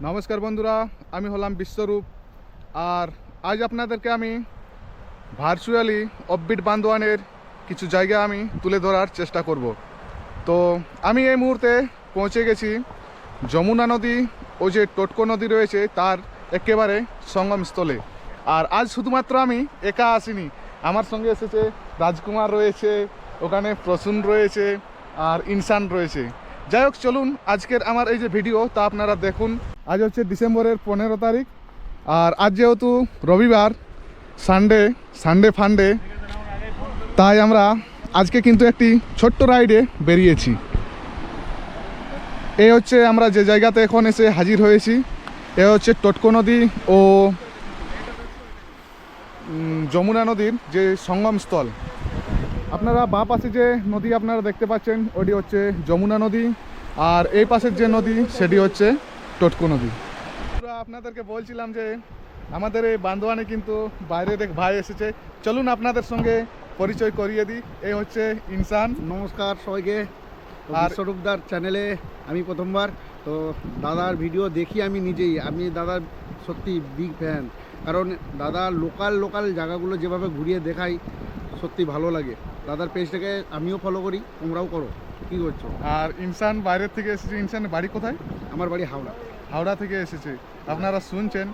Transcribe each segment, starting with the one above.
নমস্কার বন্ধুরা, আমি হলাম বিশ্বরূপ। আর আজ আপনাদেরকে আমি ভার্চুয়ালি অফবিট বান্দোয়ানের কিছু জায়গা আমি তুলে ধরার চেষ্টা করব। তো আমি এই মুহূর্তে পৌঁছে গেছি যমুনা নদী ও যে টোটকো নদী রয়েছে তার একেবারে সঙ্গমস্থলে। আর আজ শুধুমাত্র আমি একা আসিনি, আমার সঙ্গে এসেছে রাজকুমার রয়েছে, ওখানে প্রসূন রয়েছে আর ইনসান রয়েছে। যাই হোক, চলুন আজকের আমার এই যে ভিডিও তা আপনারা দেখুন। আজ হচ্ছে ডিসেম্বরের 15 তারিখ। আর আজ যেহেতু রবিবার, সানডে ফান্ডে, তাই আমরা আজকে কিন্তু একটি ছোট্ট রাইডে বেরিয়েছি। এই হচ্ছে আমরা যে জায়গাতে এখন এসে হাজির হয়েছি, এ হচ্ছে টোটকো নদী ও যমুনা নদীর যে সঙ্গমস্থল। আপনারা বাঁ পাশে যে নদী আপনারা দেখতে পাচ্ছেন ওটি হচ্ছে যমুনা নদী, আর এই পাশের যে নদী সেটি হচ্ছে টোটকো নদী। আপনাদেরকে বলছিলাম যে আমাদের এই বান্দোয়ানে কিন্তু বাইরে ভাই এসেছে, চলুন আপনাদের সঙ্গে পরিচয় করিয়ে দিই। এই হচ্ছে ইনসান। নমস্কার সবাইকে। আর বিশ্বরূপদার চ্যানেলে আমি প্রথমবার, তো দাদার ভিডিও দেখি আমি নিজেই। আমি দাদার সত্যি বিগ ফ্যান, কারণ দাদা লোকাল জায়গাগুলো যেভাবে ঘুরিয়ে দেখাই সত্যি ভালো লাগে। দাদার পেজটাকে আমিও ফলো করি, তোমরাও করো। কী করছো? আর ইনসান বাইরের থেকে এসেছে। ইনসানের বাড়ি কোথায়? আমার বাড়ি হাওড়া থেকে এসেছে, আপনারা শুনছেন।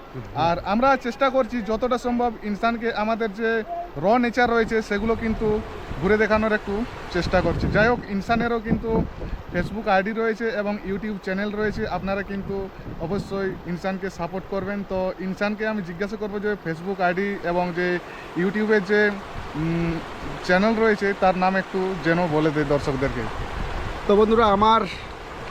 আর আমরা চেষ্টা করছি যতটা সম্ভব ইনসানকে আমাদের যে র নেচার রয়েছে সেগুলো কিন্তু ঘুরে দেখানোর একটু চেষ্টা করছি। যাই হোক, ইনসানেরও কিন্তু ফেসবুক আইডি রয়েছে এবং ইউটিউব চ্যানেল রয়েছে, আপনারা কিন্তু অবশ্যই ইনসানকে সাপোর্ট করবেন। তো ইনসানকে আমি জিজ্ঞাসা করবো যে ফেসবুক আইডি এবং যে ইউটিউবের যে চ্যানেল রয়েছে তার নাম একটু যেন বলে দেয় দর্শকদেরকে। তো বন্ধুরা, আমার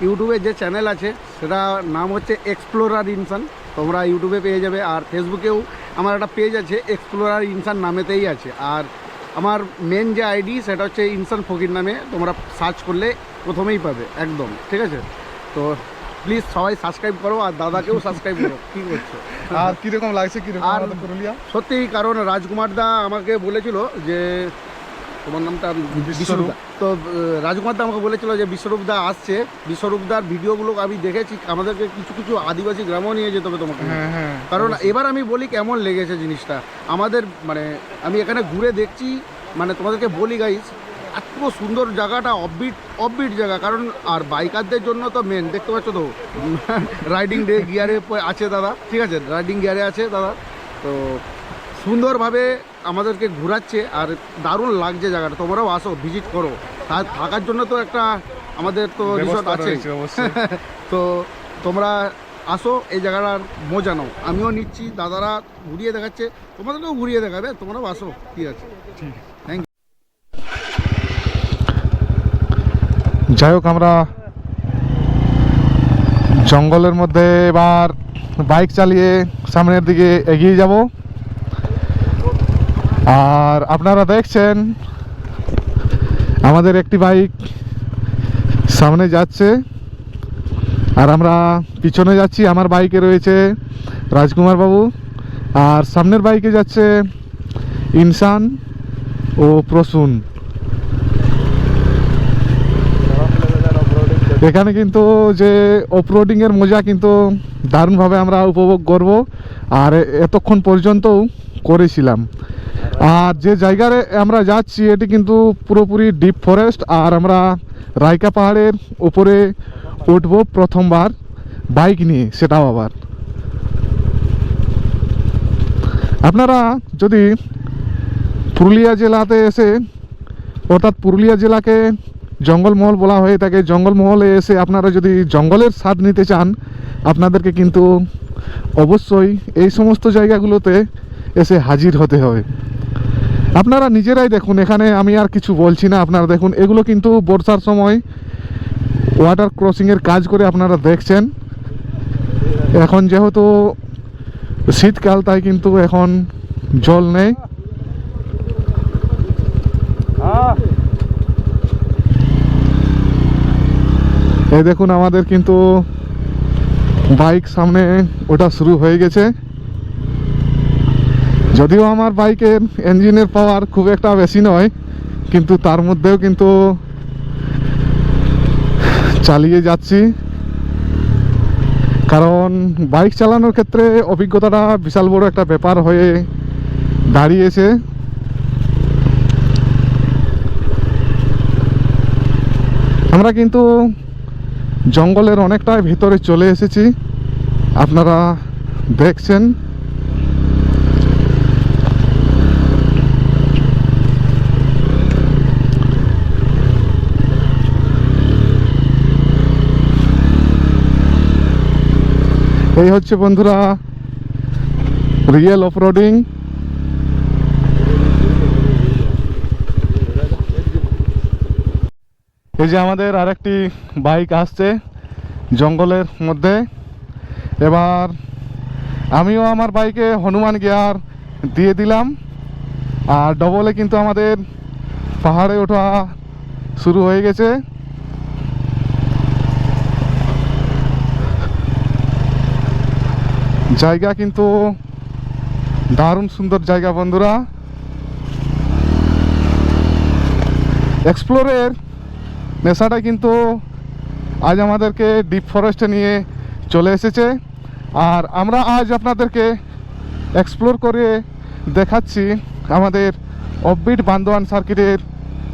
ইউটিউবে যে চ্যানেল আছে সেটা নাম হচ্ছে এক্সপ্লোরার ইনসান, তোমরা ইউটিউবে পেয়ে যাবে। আর ফেসবুকেও আমার একটা পেজ আছে, এক্সপ্লোরার ইনসান নামেতেই আছে। আর আমার মেন যে আইডি সেটা হচ্ছে ইনসান ফকির নামে, তোমরা সার্চ করলে প্রথমেই পাবে একদম, ঠিক আছে? তো প্লিজ সবাই সাবস্ক্রাইব করো, আর দাদাকেও সাবস্ক্রাইব করো। কী করছো? আর কীরকম লাগছে আর পুরুলিয়া? সত্যি, কারণ রাজকুমার দা আমাকে বলেছিল যে তোমার নামটা বিশ্বরূপ, তো রাজকুমার দা আমাকে বলেছিল যে বিশ্বরূপ দা আসছে। বিশ্বরূপ দার ভিডিওগুলো আমি দেখেছি, আমাদেরকে কিছু আদিবাসী গ্রামও নিয়ে যেতে হবে তোমাকে। কারণ এবার আমি বলি কেমন লেগেছে জিনিসটা আমাদের, মানে আমি এখানে ঘুরে দেখছি, মানে তোমাদেরকে বলি গাইস, এত সুন্দর জায়গাটা, অফবিট জায়গা। কারণ আর বাইকারদের জন্য তো মেন, দেখতে পাচ্ছ তো রাইডিং গিয়ারে আছে দাদা, ঠিক আছে? রাইডিং গিয়ারে আছে দাদা। তো সুন্দরভাবে আমাদেরকে ঘোরাচ্ছে আর দারুণ লাগছে জায়গাটা। তোমরাও আসো, ভিজিট করো। থাকার জন্য তো একটা আমাদের তো রিসর্ট আছে তো তোমরা আসো, এই জায়গাটার মজা নাও। আমিও নিচ্ছি, দাদারা ঘুরিয়ে দেখাচ্ছে, তোমাদেরকেও ঘুরিয়ে দেখাবে, তোমরাও আসো। ঠিক আছে, থ্যাংক ইউ। যাই হোক, আমরা জঙ্গলের মধ্যে এবার বাইক চালিয়ে সামনের দিকে এগিয়ে যাব। আর আপনারা দেখছেন আমাদের একটি বাইক সামনে যাচ্ছে আর আমরা পিছনে যাচ্ছি। আমার বাইকে রয়েছে রাজকুমার বাবু, আর সামনের বাইকে যাচ্ছে ইনসান ও প্রসূন। এখানে কিন্তু যে অফরোডিংয়ের মজা কিন্তু দারুণভাবে আমরা উপভোগ করব, আর এতক্ষণ পর্যন্তও করেছিলাম। আর যে জায়গায় আমরা যাচ্ছি এটি কিন্তু পুরোপুরি ডিপ ফরেস্ট, আর আমরা রাইকা পাহাড়ের উপরে উঠব প্রথমবার বাইক নিয়ে, সেটাও আবার। আপনারা যদি পুরুলিয়া জেলাতে এসে, অর্থাৎ পুরুলিয়া জেলাকে জঙ্গলমহল বলা হয়ে থাকে, জঙ্গলমহলে এসে আপনারা যদি জঙ্গলের স্বাদ নিতে চান, আপনাদেরকে কিন্তু অবশ্যই এই সমস্ত জায়গাগুলোতে এসে হাজির হতে হবে। আপনারা নিজেরাই দেখুন, এখানে আমি আর কিছু বলছি না। আপনারা দেখুন, এগুলো কিন্তু বর্ষার সময় ওয়াটার ক্রসিংয়ের কাজ করে আপনারা দেখছেন। এখন যেহেতু শীতকাল, তাই কিন্তু এখন জল নেই। এই দেখুন, আমাদের কিন্তু বাইক সামনে ওটা শুরু হয়ে গেছে। যদিও আমার বাইকের ইঞ্জিনের পাওয়ার খুব একটা বেশি নয়, কিন্তু তার মধ্যেও কিন্তু চালিয়ে যাচ্ছি। কারণ বাইক চালানোর ক্ষেত্রে অভিজ্ঞতাটা বিশাল বড় একটা ব্যাপার হয়ে দাঁড়িয়েছে। আমরা কিন্তু জঙ্গলের অনেকটাই ভিতরে চলে এসেছি, আপনারা দেখছেন। এই হচ্ছে বন্ধুরা রিয়েল অফরোডিং। এই যে আমাদের আরেকটি বাইক আসছে জঙ্গলের মধ্যে। এবার আমিও আমার বাইকে হনুমান গিয়ার দিয়ে দিলাম, আর ডবলে কিন্তু আমাদের পাহাড়ে ওঠা শুরু হয়ে গেছে। জায়গা কিন্তু দারুণ সুন্দর জায়গা বন্ধুরা। এক্সপ্লোরের নেশাটা কিন্তু আজ আমাদেরকে ডিপ ফরেস্টে নিয়ে চলে এসেছে, আর আমরা আজ আপনাদেরকে এক্সপ্লোর করে দেখাচ্ছি আমাদের অফবিট বান্দোয়ান সার্কিটের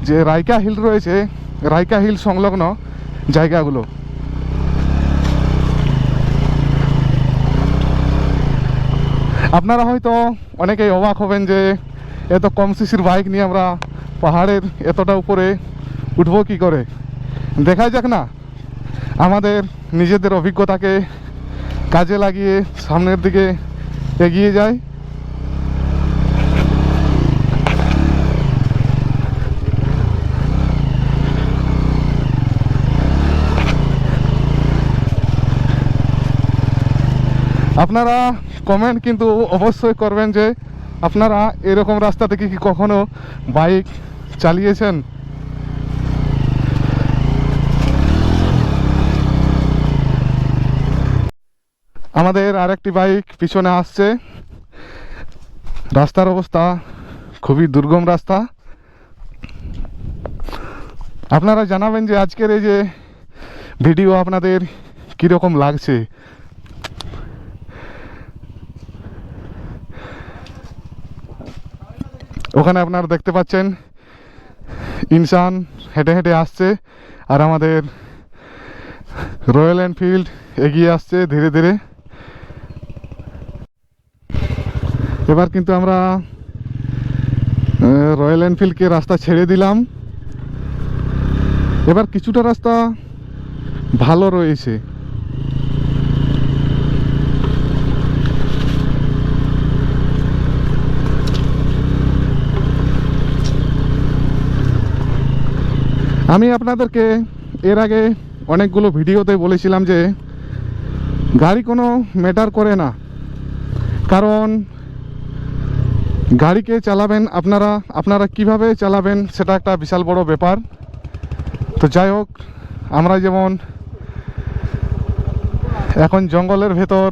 যে রাইকা হিল রয়েছে, রাইকা হিল সংলগ্ন জায়গাগুলো। আপনারা হয়তো অনেকেই অবাক হবেন যে এত কম সিসির বাইক নিয়ে আমরা পাহাড়ের এতটা উপরে উঠবো কি করে। দেখা যাক না, আমাদের নিজেদের অভিজ্ঞতাকে কাজে লাগিয়ে সামনের দিকে এগিয়ে যায়। আপনারা কমেন্ট কিন্তু অবশ্যই করবেন যে আপনারা এরকম রাস্তা থেকে কি কখনো বাইক চালিয়েছেন। আমাদের আরেকটি বাইক পিছনে আসছে। রাস্তার অবস্থা খুবই দুর্গম রাস্তা। আপনারা জানাবেন যে আজকের এই যে ভিডিও আপনাদের কীরকম লাগছে। ওখানে আপনারা দেখতে পাচ্ছেন ইনসান হেঁটে হেঁটে আসছে, আর আমাদের রয়্যাল এনফিল্ড এগিয়ে আসছে ধীরে ধীরে। এবার কিন্তু আমরা রয়্যাল এনফিল্ডকে রাস্তা ছেড়ে দিলাম। এবার কিছুটা রাস্তা ভালো রয়েছে। আমি আপনাদেরকে এর আগে অনেকগুলো ভিডিওতে বলেছিলাম যে গাড়ি কোনো ম্যাটার করে না, কারণ গাড়িকে চালাবেন আপনারা কিভাবে চালাবেন সেটা একটা বিশাল বড় ব্যাপার। তো যাই হোক, আমরা যেমন এখন জঙ্গলের ভেতর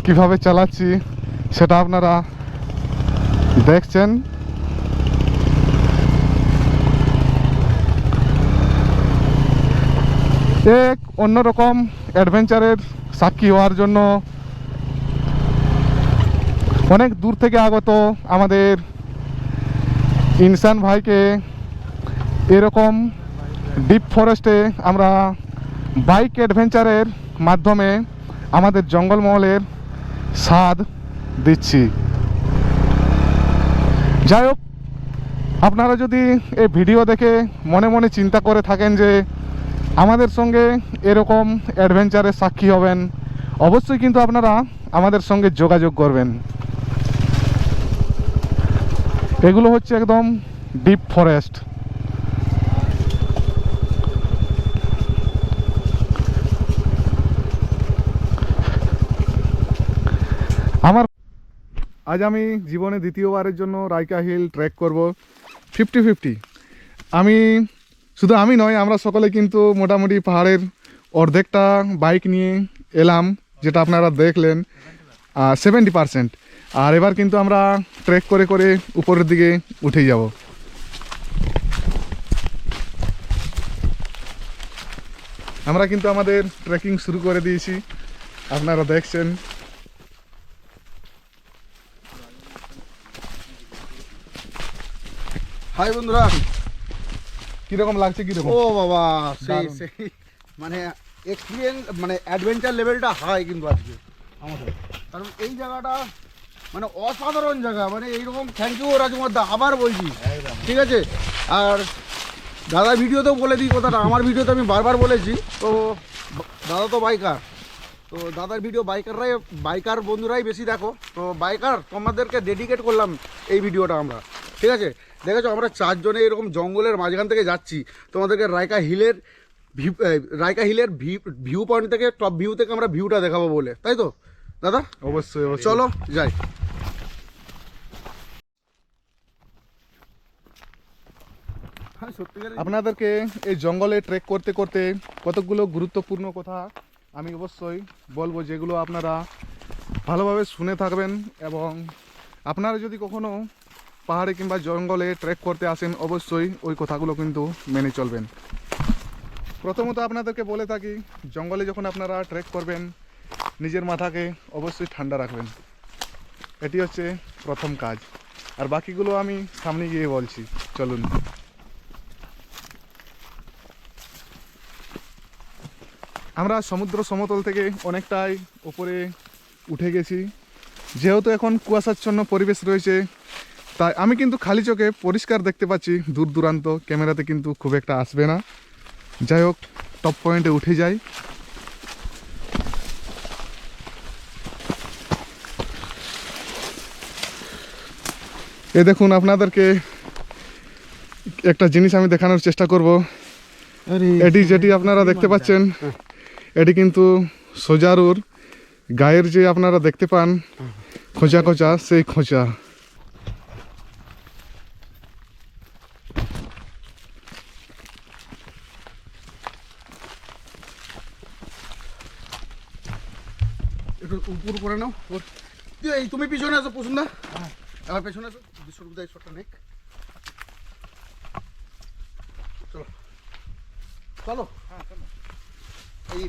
কিভাবে চালাচ্ছি সেটা আপনারা দেখছেন। এক অন্যরকম অ্যাডভেঞ্চারের সাক্ষী হওয়ার জন্য অনেক দূর থেকে আগত আমাদের ইনসান ভাইকে এরকম ডিপ ফরেস্টে আমরা বাইক অ্যাডভেঞ্চারের মাধ্যমে আমাদের জঙ্গলমহলের স্বাদ দিচ্ছি। যাই হোক, আপনারা যদি এই ভিডিও দেখে মনে মনে চিন্তা করে থাকেন যে আমাদের সঙ্গে এরকম অ্যাডভেঞ্চারের সাক্ষী হবেন, অবশ্যই কিন্তু আপনারা আমাদের সঙ্গে যোগাযোগ করবেন। এগুলো হচ্ছে একদম ডিপ ফরেস্ট। আমার আজ আমি জীবনে দ্বিতীয়বারের জন্য রাইকা হিল ট্রেক করব 50-50। শুধু আমি নয়, আমরা সকলে কিন্তু মোটামুটি পাহাড়ের অর্ধেকটা বাইক নিয়ে এলাম, যেটা আপনারা দেখলেন 70%। আর এবার কিন্তু আমরা ট্রেক করে করে উপরের দিকে উঠে যাব। আমরা কিন্তু আমাদের ট্রেকিং শুরু করে দিয়েছি। আপনারা দেখছেন। হাই বন্ধুরা, কিরকম লাগছে কিরকম? ও বাবা সেই দারুণ। সেই মানে এক্সপিরিয়েন্স মানে অ্যাডভেঞ্চার লেভেলটা হাই কিন্তু আজকে আমাদের, কারণ এই জায়গাটা মানে অসাধারণ জায়গা, মানে এইরকম থ্যাংক ইউ রাজকুমার দা, আবার বলছি ঠিক আছে। আর দাদা ভিডিওতেও বলে দিই কথাটা, আমার ভিডিওতে আমি বারবার বলেছি, তো দাদা তো বাইকার, তো দাদার ভিডিও বাইকার বন্ধুরাই বেশি দেখো, তো বাইকার তোমাদেরকে ডেডিকেট করলাম এই ভিডিওটা আমরা, ঠিক আছে। দেখেছো আমরা চারজনে এরকম জঙ্গলের মাঝখান থেকে যাচ্ছি, তোমাদেরকে রাইকা হিলের ভিউ পয়েন্ট থেকে, টপ ভিউ থেকে আমরা ভিউটা দেখাবো বলে, তাই তো দাদা? অবশ্যই অবশ্যই। চলো যাই। সত্যিকার আপনাদেরকে এই জঙ্গলে ট্রেক করতে করতে কতগুলো গুরুত্বপূর্ণ কথা আমি অবশ্যই বলবো, যেগুলো আপনারা ভালোভাবে শুনে থাকবেন। এবং আপনারা যদি কখনো পাহাড়ে কিংবা জঙ্গলে ট্রেক করতে আসেন, অবশ্যই ওই কথাগুলো কিন্তু মেনে চলবেন। প্রথমত আপনাদেরকে বলে থাকি, জঙ্গলে যখন আপনারা ট্রেক করবেন, নিজের মাথাকে অবশ্যই ঠান্ডা রাখবেন। এটি হচ্ছে প্রথম কাজ। আর বাকিগুলো আমি সামনে গিয়ে বলছি, চলুন। আমরা সমুদ্র সমতল থেকে অনেকটাই উপরে উঠে গেছি। যেহেতু এখন কুয়াশাচ্ছন্ন পরিবেশ রয়েছে, তাই আমি কিন্তু খালি চোখে পরিষ্কার দেখতে পাচ্ছি দূর দূরান্ত, ক্যামেরাতে কিন্তু খুব একটা আসবে না। যাই হোক, টপ পয়েন্টে উঠে যাই। এ দেখুন, আপনাদেরকে একটা জিনিস আমি দেখানোর চেষ্টা করব। এটি যেটি আপনারা দেখতে পাচ্ছেন, এটি কিন্তু সোজারুর গায়ের যে আপনারা দেখতে পান খোঁচা খোঁচা, সেই খোঁচা। একটু উপর করে নাও, এই তুমি পিছনে আসো পছন্দা, আমার পেছনে আসো, বিশ্বরূপদা এই শটটা নেক। চলো চলো এই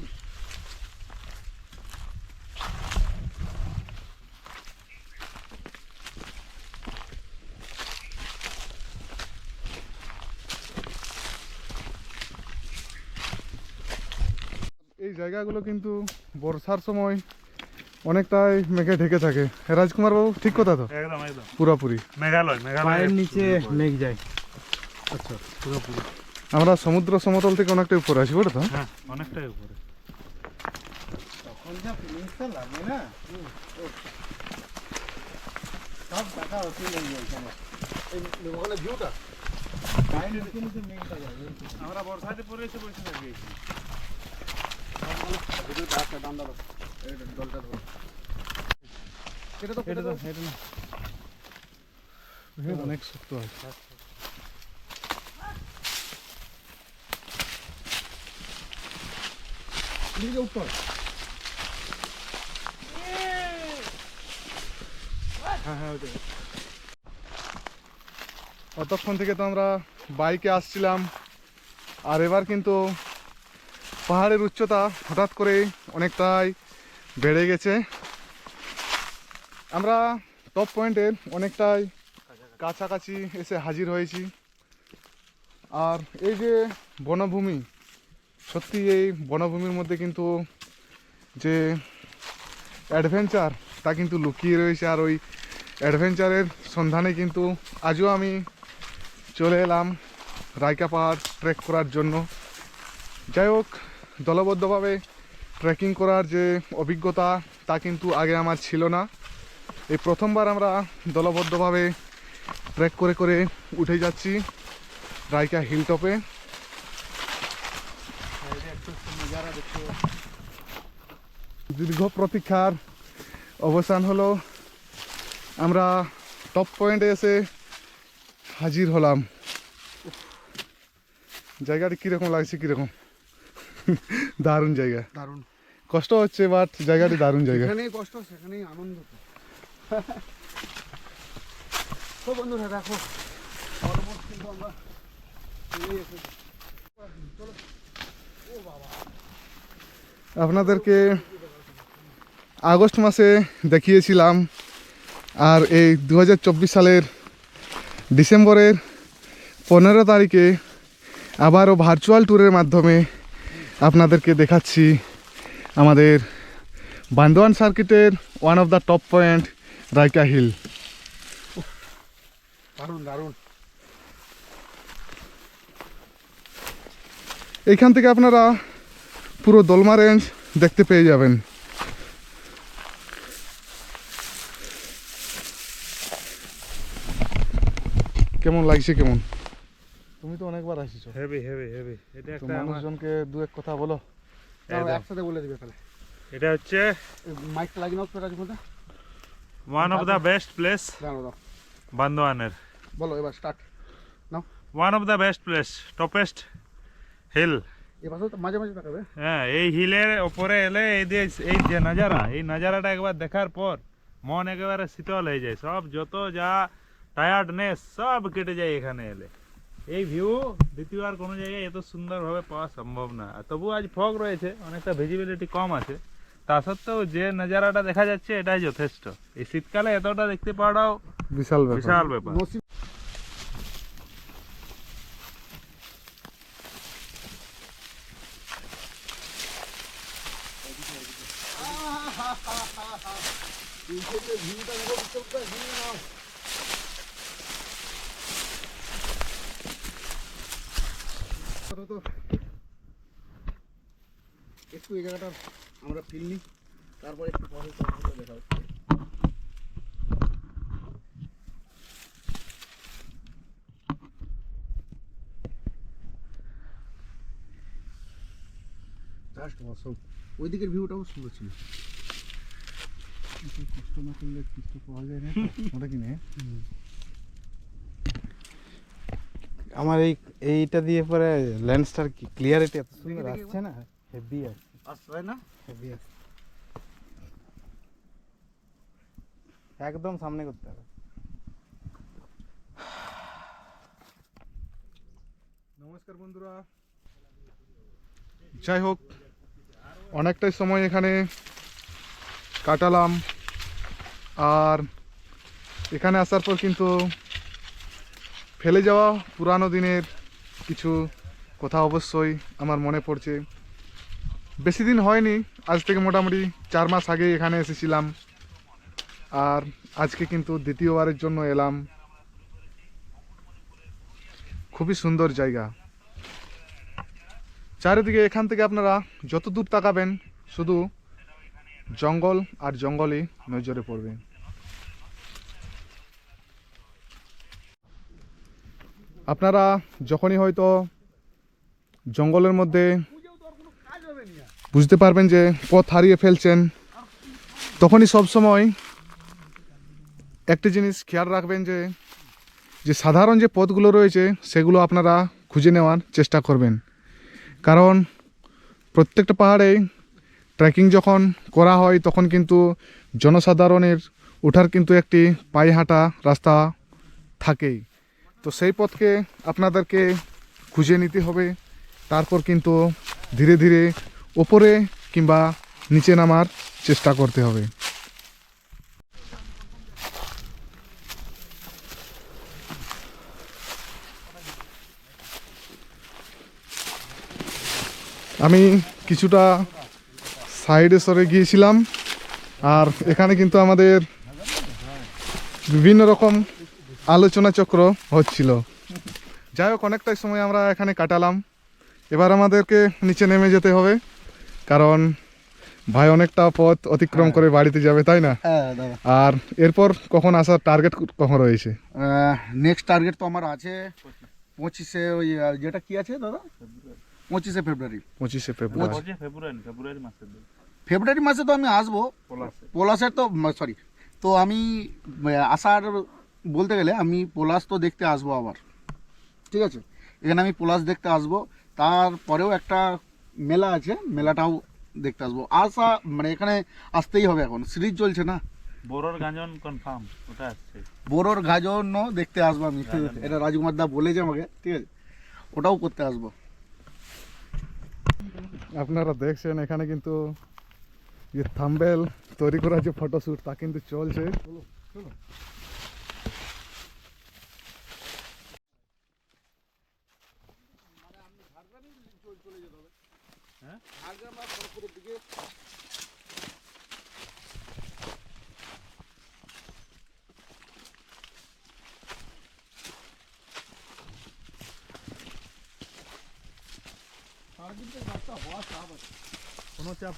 এই জায়গাগুলো কিন্তু বর্ষার সময় অনেকটাই মেঘে ঢেকে থাকে। রাজকুমার বাবু, ঠিক কথা তো? একদম একদম পুরোপুরি মেঘালয় পায়ের নিচে মেঘ যায়। আচ্ছা পুরোপুরি। আমরা সমুদ্র সমতল থেকে অনেকটা উপরে আছি, বলে তো? হ্যাঁ, অনেকটাই উপরে। তখন যা ফিলিংসটা লাগে না, সব টাকা হতে নেই এখানে, এই ওখানে ভিউটা পায়ের নিচে নিচে মেঘটা যায়। আমরা বর্ষাতে পরে এসে বসে থাকি। ভিডিওটা আছে, ডান্ডা দাও, এই জলটা ধরো, এটা তো এটা তো এটা না, অনেক শক্ত আছে। দিকে উঠতে হবে। হ্যাঁ হ্যাঁ ওটা। অতক্ষণ থেকে তো আমরা বাইকে আসছিলাম, আর এবার কিন্তু পাহাড়ের উচ্চতা হঠাৎ করে অনেকটাই বেড়ে গেছে। আমরা টপ পয়েন্টের অনেকটাই কাছাকাছি এসে হাজির হয়েছি। আর এই যে বনভূমি, সত্যি এই বনভূমির মধ্যে কিন্তু যে অ্যাডভেঞ্চার, তা কিন্তু লুকিয়ে রয়েছে। আর ওই অ্যাডভেঞ্চারের সন্ধানে কিন্তু আজও আমি চলে এলাম রাইকা পাহাড় ট্রেক করার জন্য। যাই হোক, দলবদ্ধভাবে ট্রেকিং করার যে অভিজ্ঞতা, তা কিন্তু আগে আমার ছিল না। এই প্রথমবার আমরা দলবদ্ধভাবে ট্রেক করে করে উঠে যাচ্ছি রাইকা হিল টপে। দীর্ঘ প্রতীক্ষার অবসান হলো, আমরা টপ পয়েন্টে এসে হাজির হলাম। জায়গাটি কীরকম লাগছে, কীরকম? দারুণ জায়গা, দারুণ কষ্ট হচ্ছে বাট জায়গাটি দারুণ জায়গা। এখানেই কষ্ট, সেখানেই আনন্দ। তো বন্ধুরা দেখো, অলমোস্ট কিন্তু আমরা চলে এসেছি। চলো। ও বাবা, আপনাদেরকে আগস্ট মাসে দেখিয়েছিলাম, আর এই 2024 সালের ডিসেম্বরের 15 তারিখে আবারও ভার্চুয়াল ট্যুরের মাধ্যমে আপনাদেরকে দেখাচ্ছি আমাদের বান্দোয়ান সার্কিটের one of the top point Raika hill. দারুণ দারুণ। এইখান থেকে আপনারা পুরো দোলমা রেঞ্জ দেখতে পেয়ে যাবেন। কেমন লাগছে কেমন? তুমি তো অনেকবার আসিছো, হেভি হেভি হেভি। এটা তো একটা আমার মানুষজনকে দু এক কথা বলো। একদম। একসাথে বলে দিবে তাহলে। এটা হচ্ছে মাইকটা লাগিয়ে নাও তো Rajkumar. One of the best place দাঁড়াও দাঁড়াও, বান্দোয়ানের। বলো এবার start. One of the best place, toppest hill. এবার তো মাঝে মাঝে তাকাবে। হ্যাঁ, এই হিলের ওপরে এলে এই যে নাজারা, এই নাজারাটা একবার দেখার পর মন একেবারে শীতল হয়ে যায়। সব যত যা টায়ার্ডনেস সব কেটে যায় এখানে এলে। এই ভিউ দ্বিতীয়বার কোনো জায়গায় এত সুন্দরভাবে পাওয়া সম্ভব না। আর তবু আজ ফগ রয়েছে, অনেকটা ভিজিবিলিটি কম আছে, তা সত্ত্বেও যে নাজারাটা দেখা যাচ্ছে এটাই যথেষ্ট। এই শীতকালে এতটা দেখতে পাওয়াটাও বিশাল ব্যাপার। বিশাল ব্যাপার। নসিব একটু এই জায়গাটা আমরা ফিল নিই, তারপর একটু পরে দেখা হচ্ছে। জাস্ট অসম। ওই দিকের ভিউটাও সুন্দর ছিল। কষ্ট না করলে কিছু পাওয়া যায় না, ওটা কি নেই? আমার এইটা দিয়ে পরে লেন্সটার ক্লিয়ারিটি এত সুন্দর আসছে না, হেভি আসছে, আসছে না? হেভি আসছে। একদম সামনে করতে হবে। নমস্কার বন্ধুরা, যাই হোক অনেকটাই সময় এখানে কাটালাম, আর এখানে আসার পর কিন্তু ফেলে যাওয়া পুরানো দিনের কিছু কথা অবশ্যই আমার মনে পড়ছে। বেশি দিন হয়নি, আজ থেকে মোটামুটি 4 মাস আগে এখানে এসেছিলাম, আর আজকে কিন্তু দ্বিতীয়বারের জন্য এলাম। খুবই সুন্দর জায়গা, চারিদিকে এখান থেকে আপনারা যত দূর তাকাবেন শুধু জঙ্গল আর জঙ্গলই নজরে পড়বে। আপনারা যখনই হয়তো জঙ্গলের মধ্যে বুঝতে পারবেন যে পথ হারিয়ে ফেলছেন, তখনই সবসময় একটি জিনিস খেয়াল রাখবেন যে সাধারণ যে পথগুলো রয়েছে সেগুলো আপনারা খুঁজে নেওয়ার চেষ্টা করবেন। কারণ প্রত্যেকটা পাহাড়ে ট্রেকিং যখন করা হয় তখন কিন্তু জনসাধারণের ওঠার কিন্তু একটি পায়ে হাঁটা রাস্তা থাকেই, তো সেই পথকে আপনাদেরকে খুঁজে নিতে হবে। তারপর কিন্তু ধীরে ধীরে ওপরে কিংবা নিচে নামার চেষ্টা করতে হবে। আমি কিছুটা সাইডে সরে গিয়েছিলাম, আর এখানে কিন্তু আমাদের বিভিন্ন রকম আলোচনা চক্র হচ্ছিল। যাই হোক অনেকটাই সময় আমরা এখানে কাটালাম, এবার আমাদেরকে নিচে নেমে যেতে হবে, কারণ ভাই অনেকটা পথ অতিক্রম করে বাড়িতে যাবে, তাই না? হ্যাঁ দাদা। আর এরপর কখন আসার টার্গেট কখন রয়েছে? নেক্সট টার্গেট তো আমার আছে 25-এ, ওই যেটা কি আছে দাদা, 25শে ফেব্রুয়ারি। 25শে ফেব্রুয়ারি। ফেব্রুয়ারি মাসে তো আমি আসবো পলাশের, তো সরি, তো আমি আসার বলতে গেলে আমি পলাশ তো দেখতে আসবো আবার, ঠিক আছে? এখানে আমি পলাশ দেখতে আসবো, তারপরেও একটা মেলা আছে, মেলাটাও দেখতে আসবো। আসা মানে এখানে আসতেই হবে, এখন সিরিজ চলছে না, বোরোর গাজন কনফার্ম ওটা আসছে। বোরোর গাজনও দেখতে আসবো আমি, এটা রাজকুমার দা বলেছে আমাকে, ঠিক আছে? ওটাও করতে আসবো। আপনারা দেখছেন এখানে কিন্তু যে থাম্বেল তৈরি করা যে ফটোশ্যুট তা কিন্তু চলছে। কোনো চাপ